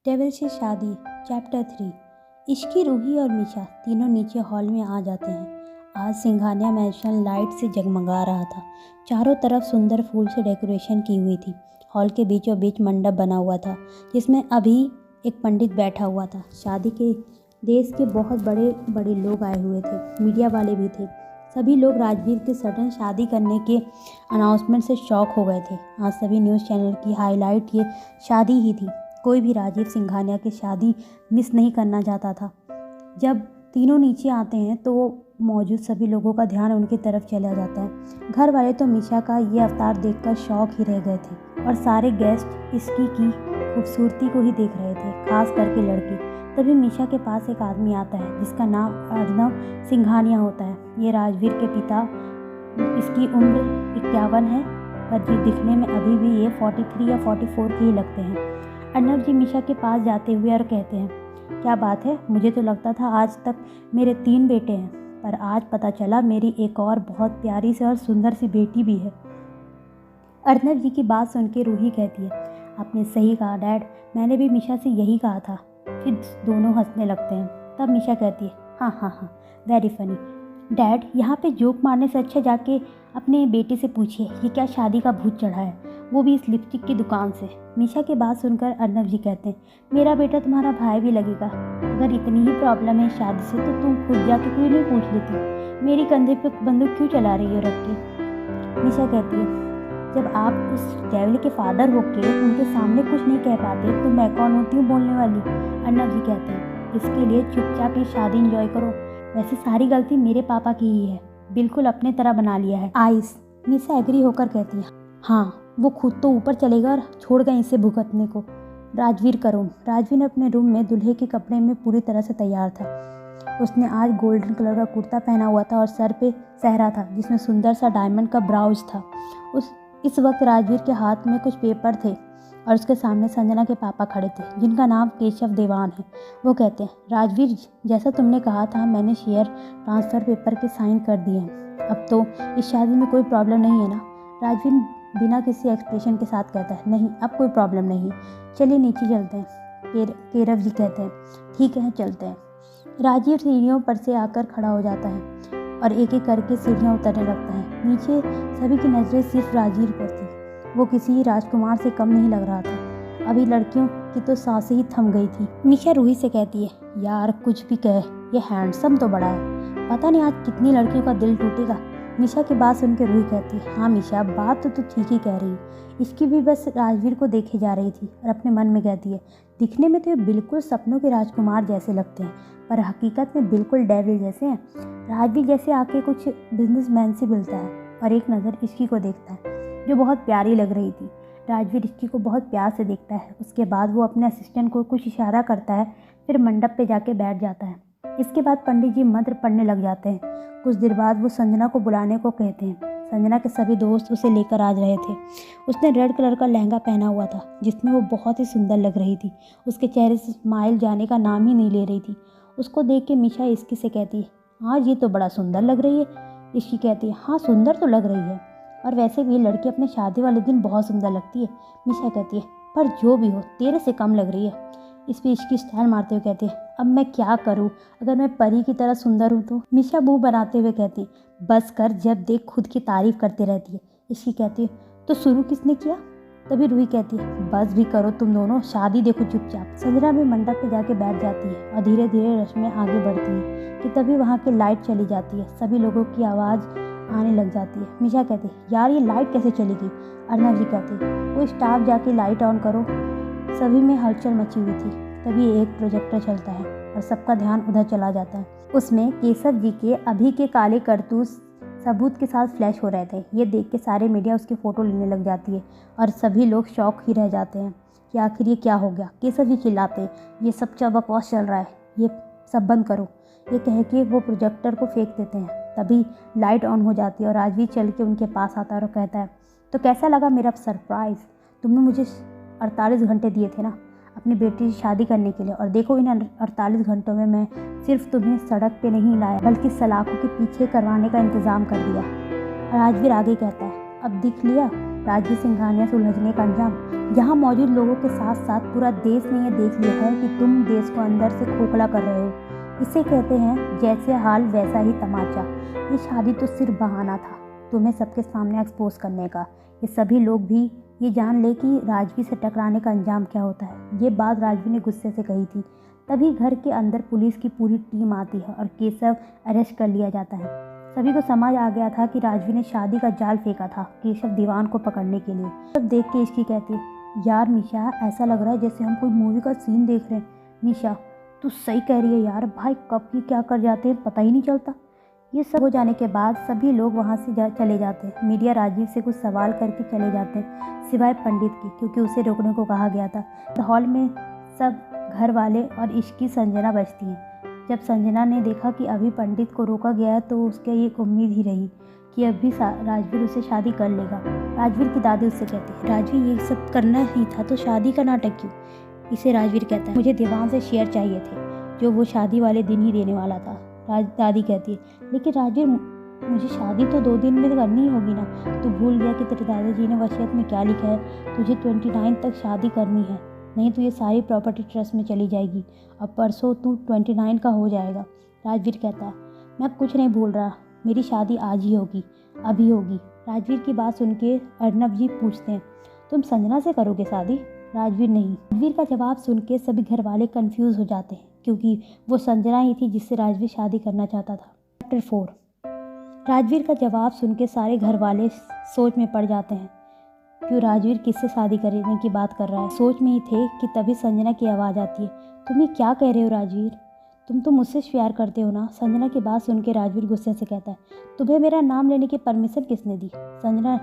Devil से शादी chapter 3। Ishki, Ruhi और मीशा तीनों नीचे हॉल में आ जाते हैं। आज सिंघानिया मैंशन लाइट से जगमगा रहा था। चारों तरफ सुंदर फूल से डेकोरेशन की हुई थी। हॉल के बीचों बीच मंडप बना हुआ था जिसमें अभी एक पंडित बैठा हुआ था। शादी के देश के बहुत बड़े बड़े लोग आए हुए थे, मीडिया वाले भी थे। सभी लोग राजवीर के सडन शादी करने के अनाउंसमेंट से शॉक हो गए थे। आज सभी न्यूज़ चैनल की हाईलाइट ये शादी ही थी। कोई भी राजीव सिंघानिया की शादी मिस नहीं करना चाहता था। जब तीनों नीचे आते हैं तो मौजूद सभी लोगों का ध्यान उनकी तरफ चला जाता है। घर वाले तो मीशा का ये अवतार देखकर शॉक ही रह गए थे और सारे गेस्ट इसकी की खूबसूरती को ही देख रहे थे, खास करके लड़की। तभी मीशा के पास एक आदमी आता है जिसका नाम अर्नव सिंघानिया होता है। ये राजवीर के पिता। इसकी उम्र 51 है, पर जी दिखने में अभी भी ये 43 या 44 के ही लगते हैं। अर्नव जी मीशा के पास जाते हुए और कहते हैं, क्या बात है, मुझे तो लगता था आज तक मेरे 3 बेटे हैं, पर आज पता चला मेरी एक और बहुत प्यारी सी और सुंदर सी बेटी भी है। अर्नव जी की बात सुन के रूही कहती है, आपने सही कहा डैड, मैंने भी मीशा से यही कहा था। फिर दोनों हंसने लगते हैं। तब मीशा कहती है, हाँ, वेरी फनी डैड, यहाँ पे जोक मारने से अच्छा जाके अपने बेटे से पूछिए ये क्या शादी का भूत चढ़ा है, वो भी इस लिपस्टिक की दुकान से। मीशा की बात सुनकर अर्नव जी कहते हैं, मेरा बेटा तुम्हारा भाई भी लगेगा। अगर इतनी ही प्रॉब्लम है शादी से तो तुम खुद जाके क्यों नहीं पूछ लेती, मेरी कंधे पे बंदूक क्यों चला रही हो रख के। मीशा कहती है, जब आप उस डेविल के फादर होके उनके सामने कुछ नहीं कह पाते तो मैं कौन होती हूँ बोलने वाली। अर्नव जी कहते हैं, इसके लिए चुपचाप ये शादी इंजॉय करो। वैसे सारी गलती मेरे पापा की ही है, बिल्कुल अपने तरह बना लिया है। आइस। मीशा एग्री होकर कहती है, हाँ वो खुद तो ऊपर चलेगा और छोड़ गए इसे भुगतने को। राजवीर का रूम। राजवीर अपने रूम में दूल्हे के कपड़े में पूरी तरह से तैयार था। उसने आज गोल्डन कलर का कुर्ता पहना हुआ था और सर पे सहरा था जिसमें सुंदर सा डायमंड का ब्राउज था। इस वक्त राजवीर के हाथ में कुछ पेपर थे और उसके सामने संजना के पापा खड़े थे जिनका नाम केशव देवान है। वो कहते हैं, राजवीर जैसा तुमने कहा था मैंने शेयर ट्रांसफ़र पेपर के साइन कर दिए हैं। अब तो इस शादी में कोई प्रॉब्लम नहीं है ना। राजवीर बिना किसी एक्सप्रेशन के साथ कहता है, नहीं अब कोई प्रॉब्लम नहीं, चलिए नीचे चलते हैं। केरव जी कहते हैं, ठीक है चलते हैं। राजीव सीढ़ियों पर से आकर खड़ा हो जाता है और एक एक करके सीढ़ियाँ उतरने लगता है। नीचे सभी की नज़रें सिर्फ राजीव पर थी। वो किसी राजकुमार से कम नहीं लग रहा था। अभी लड़कियों की तो सांसें ही थम गई थी। मीशा रूही से कहती है, यार कुछ भी कहे ये हैंडसम तो बड़ा है, पता नहीं आज कितनी लड़कियों का दिल टूटेगा। मीशा की बात सुन के रूही कहती है, हाँ मीशा बात तो तू ठीक ही कह रही है। इसकी भी बस राजवीर को देखे जा रही थी और अपने मन में कहती है, दिखने में तो ये बिल्कुल सपनों के राजकुमार जैसे लगते हैं पर हकीकत में बिल्कुल डेविल जैसे हैं। राजवीर जैसे आके कुछ बिजनेसमैन से मिलता है और एक नज़र इश्की को देखता है जो बहुत प्यारी लग रही थी। राजवीर इश्की को बहुत प्यार से देखता है। उसके बाद वो अपने असिस्टेंट को कुछ इशारा करता है, फिर मंडप पे जाके बैठ जाता है। इसके बाद पंडित जी मंत्र पढ़ने लग जाते हैं। कुछ देर बाद वो संजना को बुलाने को कहते हैं। संजना के सभी दोस्त उसे लेकर आ रहे थे। उसने रेड कलर का लहंगा पहना हुआ था जिसमें वो बहुत ही सुंदर लग रही थी। उसके चेहरे से स्माइल जाने का नाम ही नहीं ले रही थी। उसको देख के मीशा इसकी से कहती है, हाँ ये तो बड़ा सुंदर लग रही है। इसकी कहती है, हाँ सुंदर तो लग रही है और वैसे भी लड़की अपने शादी वाले दिन बहुत सुंदर लगती है। मीशा कहती है, पर जो भी हो तेरे से कम लग रही है। इस पर इसकी स्टाइल मारते हुए कहती है, अब मैं क्या करूं, अगर मैं परी की तरह सुंदर हूं तो। मीशा मुंह बनाते हुए कहती है, बस कर, जब देख खुद की तारीफ करती रहती है। इसकी कहती है, तो शुरू किसने किया। तभी रूही कहती है, बस भी करो तुम दोनों, शादी देखो चुपचाप। संजना भी मंडप पे जाके बैठ जाती है और धीरे धीरे रस्में आगे बढ़ती हैं कि तभी वहाँ की लाइट चली जाती है। सभी लोगों की आवाज़ आने लग जाती है। मीशा कहती है, यार ये लाइट कैसे चलेगी। अर्नव जी कहती है, वो स्टाफ जाके लाइट ऑन करो। सभी में हलचल मची हुई थी। तभी एक प्रोजेक्टर चलता है और सबका ध्यान उधर चला जाता है। उसमें केशव जी के अभी के काले करतूत सबूत के साथ फ्लैश हो रहे थे। ये देख के सारे मीडिया उसकी फ़ोटो लेने लग जाती है और सभी लोग शौक ही रह जाते हैं कि आखिर ये क्या हो गया। केशव जी चिल्लाते हैं, ये सब क्या बकवास चल रहा है, ये सब बंद करो। ये कह के वो प्रोजेक्टर को फेंक देते हैं। तभी लाइट ऑन हो जाती है और राजवीर चल के उनके पास आता है और कहता है, तो कैसा लगा मेरा सरप्राइज़। तुमने मुझे 48 घंटे दिए थे ना अपनी बेटी से शादी करने के लिए, और देखो इन 48 घंटों में मैं सिर्फ तुम्हें सड़क पे नहीं लाया बल्कि सलाखों के पीछे करवाने का इंतज़ाम कर दिया। राजवीर आगे कहता है, अब दिख लिया राजवीर सिंघानिया से उलझने का अंजाम। यहाँ मौजूद लोगों के साथ साथ पूरा देश ने यह देख लिया है कि तुम देश को अंदर से खोखला कर रहे हो। इसे कहते हैं जैसे हाल वैसा ही तमाचा। ये शादी तो सिर्फ बहाना था तुम्हें सबके सामने एक्सपोज करने का। ये सभी लोग भी ये जान ले कि राजवीर से टकराने का अंजाम क्या होता है। ये बात राजवीर ने गुस्से से कही थी। तभी घर के अंदर पुलिस की पूरी टीम आती है और केशव अरेस्ट कर लिया जाता है। सभी को समझ आ गया था कि राजवीर ने शादी का जाल फेंका था केशव दीवान को पकड़ने के लिए। तब देख के इसकी कहती है, यार मीशा ऐसा लग रहा है जैसे हम कोई मूवी का सीन देख रहे हैं। मीशा तू सही कह रही है यार, भाई कब ही क्या कर जाते हैं पता ही नहीं चलता। ये सब हो जाने के बाद सभी लोग वहाँ से चले जाते हैं। मीडिया राजीव से कुछ सवाल करके चले जाते हैं सिवाय पंडित के, क्योंकि उसे रोकने को कहा गया था। हॉल में सब घर वाले और इश्की संजना बचती हैं। जब संजना ने देखा कि अभी पंडित को रोका गया है तो उसके एक उम्मीद ही रही कि अभी राजवीर उससे शादी कर लेगा। राजवीर की दादी उससे कहती है, राजवीर ये सब करना ही था तो शादी का नाटक क्यों। इसे राजवीर कहता है, मुझे दीवान से शेयर चाहिए थे जो वो शादी वाले दिन ही देने वाला था। दादी कहती है, लेकिन राजवीर मुझे शादी तो 2 दिन में करनी होगी ना। तू भूल गया कि तेरे दादाजी ने वसीयत में क्या लिखा है, तुझे 29 तक शादी करनी है, नहीं तो ये सारी प्रॉपर्टी ट्रस्ट में चली जाएगी। अब परसों तू 29 का हो जाएगा। राजवीर कहता है, मैं कुछ नहीं भूल रहा, मेरी शादी आज ही होगी, अभी होगी। राजवीर की बात सुन के अर्नब जी पूछते हैं, तुम संजना से करोगे शादी। राजवीर नहीं। राजवीर का जवाब सुन के सभी घर वाले कन्फ्यूज़ हो जाते हैं क्योंकि वो संजना ही थी जिससे राजवीर शादी करना चाहता था। चैप्टर 4। राजवीर का जवाब सुन के सारे घर वाले सोच में पड़ जाते हैं क्यों राजवीर किससे शादी करने की बात कर रहा है। सोच में ही थे कि तभी संजना की आवाज़ आती है, तुम ये क्या कह रहे हो राजवीर, तुम तो मुझसे प्यार करते हो ना। संजना की बात सुन के राजवीर गुस्से से कहता है, तुम्हें मेरा नाम लेने की परमिशन किसने दी। संजना,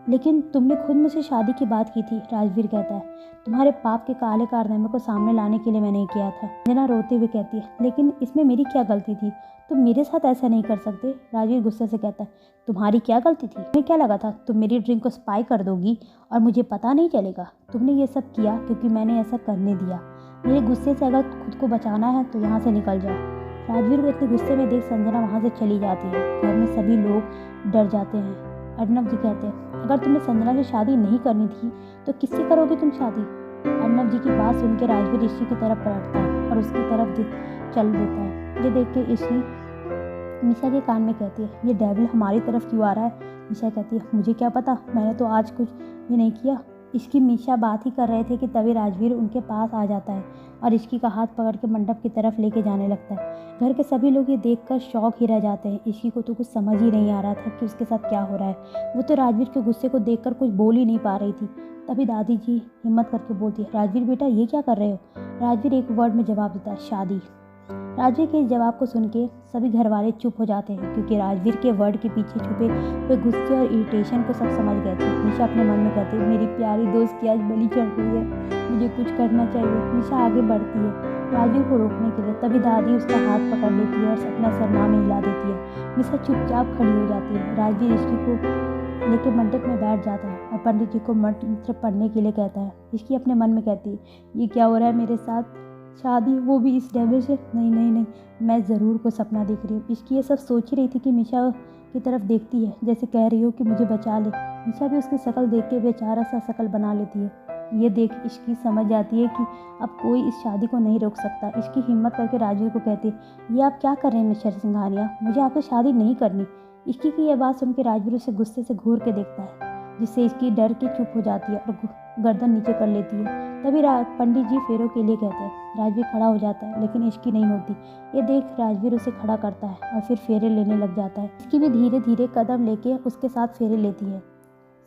लेकिन तुमने खुद मुझसे शादी की बात की थी। राजवीर कहता है, तुम्हारे पाप के काले कारनामे को सामने लाने के लिए मैंने किया था। संजना रोते हुए कहती है, लेकिन इसमें मेरी क्या गलती थी, तुम मेरे साथ ऐसा नहीं कर सकते। राजवीर गुस्से से कहता है, तुम्हारी क्या गलती थी, तुम्हें क्या लगा था तुम मेरी ड्रिंक को स्पाई कर दोगी और मुझे पता नहीं चलेगा। तुमने ये सब किया क्योंकि मैंने ऐसा करने दिया। मेरे गुस्से से अगर खुद को बचाना है तो यहाँ से निकल जाओ। राजवीर को इतने गुस्से में देख संजना वहाँ से चली जाती है। घर में सभी लोग डर जाते हैं। अर्नब जी कहते हैं, अगर तुम्हें संजना से शादी नहीं करनी थी तो किससे करोगे तुम शादी। अर्नब जी की बात सुन के राजवीर ऋषि की तरफ पलटता है और उसकी तरफ चल देता है। ये देख के ऋषि मीशा के कान में कहती है, ये डेविल हमारी तरफ क्यों आ रहा है। मीशा कहती है, मुझे क्या पता, मैंने तो आज कुछ भी नहीं किया। इसकी मीशा बात ही कर रहे थे कि तभी राजवीर उनके पास आ जाता है और इश्की का हाथ पकड़ के मंडप की तरफ लेके जाने लगता है। घर के सभी लोग ये देखकर शॉक ही रह जाते हैं। इश्की को तो कुछ समझ ही नहीं आ रहा था कि उसके साथ क्या हो रहा है। वो तो राजवीर के गुस्से को देखकर कुछ बोल ही नहीं पा रही थी। तभी दादी जी हिम्मत करके बोलती है, राजवीर बेटा ये क्या कर रहे हो। राजवीर एक वर्ड में जवाब देता है, शादी। राजवीर के इस जवाब को सुन के सभी घर वाले चुप हो जाते हैं क्योंकि राजवीर के वर्ड के पीछे छुपे हुए गुस्से और इरिटेशन को सब समझ गए थे। निशा अपने मन में कहती है, मेरी प्यारी दोस्त की आज बलि चढ़ रही है, मुझे कुछ करना चाहिए। निशा आगे बढ़ती है राजवीर को रोकने के लिए। तभी दादी उसका हाथ पकड़ लेती है और अपना सरना में हिला देती है। निशा चुपचाप खड़ी हो जाती है। राजवीर इसकी को लेकर मंडप में बैठ जाता है और पंडित जी को मंत्र पढ़ने के लिए कहता है। इसकी अपने मन में कहती है, ये क्या हो रहा है मेरे साथ, शादी वो भी इस डेविल से। नहीं नहीं नहीं, मैं ज़रूर को सपना देख रही हूँ। इसकी ये सब सोच ही रही थी कि मीशा की तरफ देखती है जैसे कह रही हो कि मुझे बचा ले। मीशा भी उसकी शक्ल देख के बेचारा सा शक्ल बना लेती है। ये देख इसकी समझ जाती है कि अब कोई इस शादी को नहीं रोक सकता। इसकी हिम्मत करके राजवीर को कहती है, ये आप क्या कर रहे हैं मिस्टर सिंघानिया, मुझे आपसे शादी नहीं करनी। इसकी की यह बात सुन के राजवीर उसे गुस्से से घूर के देखता है जिससे इसकी डर के चुप हो जाती है और गर्दन नीचे कर लेती है। तभी पंडित जी फेरों के लिए कहते हैं। राजवीर खड़ा हो जाता है लेकिन इसकी नहीं होती। ये देख राजवीर उसे खड़ा करता है और फिर फेरे लेने लग जाता है। इसकी भी धीरे धीरे कदम लेके उसके साथ फेरे लेती है।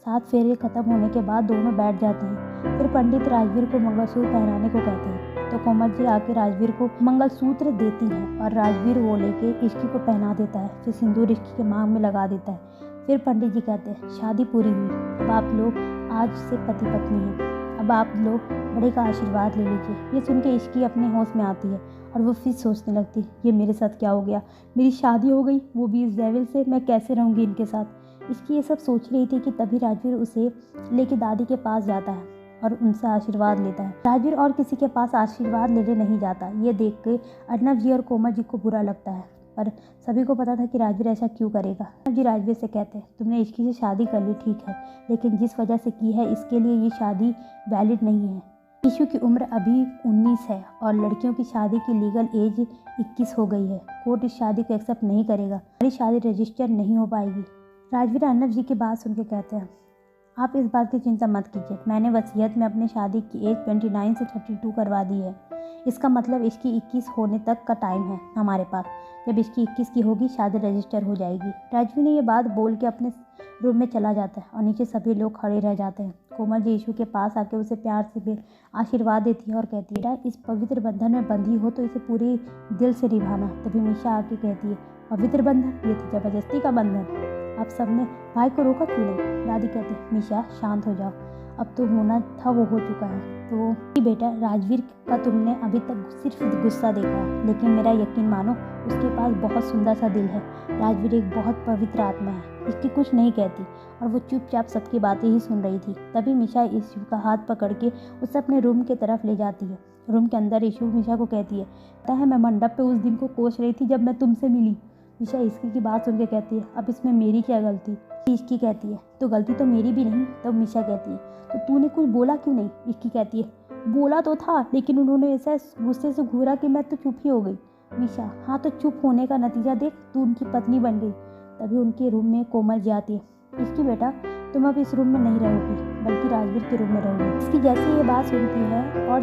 7 फेरे खत्म होने के बाद दोनों बैठ जाते हैं। फिर पंडित राजवीर को मंगलसूत्र पहनाने को कहते हैं तो कोमल जी आके राजवीर को मंगलसूत्र देती है और राजवीर वो लेके इश्की को पहना देता है। फिर सिंदूर इश्की के मांग में लगा देता है। फिर पंडित जी कहते हैं, शादी पूरी हुई, अब आप लोग आज से पति पत्नी हैं, अब आप लोग बड़े का आशीर्वाद ले लीजिए। ये सुन के इश्की अपने होश में आती है और वो फिर सोचने लगती है, ये मेरे साथ क्या हो गया, मेरी शादी हो गई वो भी इस डेविल से, मैं कैसे रहूँगी इनके साथ। इसकी ये सब सोच रही थी कि तभी राजवीर उसे लेके दादी के पास जाता है और उनसे आशीर्वाद लेता है। राजवीर और किसी के पास आशीर्वाद लेने नहीं जाता। ये देख के अर्नब जी और कोमल जी को बुरा लगता है। पर सभी को पता था कि राजवीर ऐसा क्यों करेगा। जी राजवीर से कहते हैं, तुमने इश्की से शादी कर ली ठीक है, लेकिन जिस वजह से की है इसके लिए ये शादी वैलिड नहीं है। ईशू की उम्र अभी 19 है और लड़कियों की शादी की लीगल एज 21 हो गई है। कोर्ट इस शादी को एक्सेप्ट नहीं करेगा, हमारी शादी रजिस्टर नहीं हो पाएगी। राजवीर अर्नब जी की बात सुन के कहते हैं, आप इस बात की चिंता मत कीजिए, मैंने वसीयत में अपनी शादी की एज 29 से 32 करवा दी है। इसका मतलब इसकी 21 होने तक का टाइम है हमारे पास। जब इसकी 21 की होगी शादी रजिस्टर हो जाएगी। राजवीर ने ये बात बोल के अपने रूम में चला जाता है और नीचे सभी लोग खड़े रह जाते हैं। कोमल जी ईशू के पास आके उसे प्यार से आशीर्वाद देती है और कहती है, इस पवित्र बंधन में बंधी हो तो इसे पूरे दिल से निभाना। तभी मीशा आके कहती है, पवित्र बंधन? ये तो जबरदस्ती का बंधन। आप सबने भाई को रोका क्यों नहीं? दादी कहती है, मीशा शांत हो जाओ, अब तो होना था वो हो चुका है। तो बेटा राजवीर का तुमने अभी तक सिर्फ गुस्सा देखा है, लेकिन मेरा यकीन मानो उसके पास बहुत सुंदर सा दिल है। राजवीर एक बहुत पवित्र आत्मा है, इसकी कुछ नहीं कहती और वो चुपचाप सबकी बातें ही सुन रही थी। तभी मीशा ईशू का हाथ पकड़ के उसे अपने रूम की तरफ ले जाती है। रूम के अंदर ईशू मीशा को कहती है, पता है मैं मंडप पे उस दिन को कोस रही थी जब मैं तुमसे मिली। मीशा इसकी की बात सुन के कहती है, अब इसमें मेरी क्या गलती? इसकी कहती है, तो गलती तो मेरी भी नहीं। तब मीशा कहती है, तो तूने कुछ बोला क्यों नहीं? इसकी कहती है, बोला तो था लेकिन उन्होंने ऐसा गुस्से से घूरा कि मैं तो चुप ही हो गई। मीशा, हाँ तो चुप होने का नतीजा देख, तू उनकी पत्नी बन गई। तभी उनके रूम में कोमल जी आती है। इसकी बेटा तुम अब इस रूम में नहीं रहोगी बल्कि राजवीर के रूम में रहोगी। इसकी जैसे ये बात सुनती है और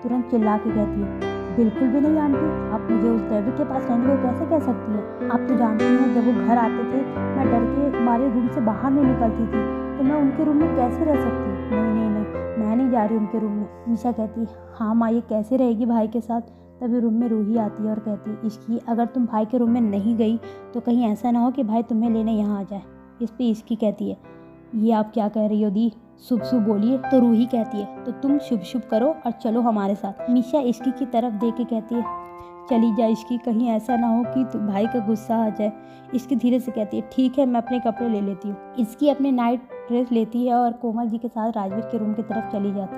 तुरंत चिल्ला के कहती है, बिल्कुल भी नहीं आंटी, आप मुझे उस ड्राइवर के पास रहने को कैसे कह सकती है? आप तो जानती हैं जब वो घर आते थे मैं डर के हमारे रूम से बाहर नहीं निकलती थी, तो मैं उनके रूम में कैसे रह सकती? नहीं नहीं नहीं, मैं नहीं जा रही उनके रूम में। मीशा कहती है, हाँ माँ ये कैसे रहेगी भाई के साथ? तभी रूम में रूही आती है और कहती है, इसकी अगर तुम भाई के रूम में नहीं गई तो कहीं ऐसा ना हो कि भाई तुम्हें लेने यहाँ आ जाए। इस पर इसकी कहती है, ये आप क्या कह रही हो दी, शुभ शुभ बोलिए। तो रूही कहती है, तो तुम शुभ शुभ करो और चलो हमारे साथ। मीशा इश्की की तरफ देख के कहती है, चली जा इश्की, कहीं ऐसा ना हो कि तुम भाई का गुस्सा आ जाए। इसकी धीरे से कहती है, ठीक है मैं अपने कपड़े ले लेती हूँ। इसकी अपने नाइट ड्रेस लेती है और कोमल जी के साथ राजवीर के रूम की तरफ चली जाती है।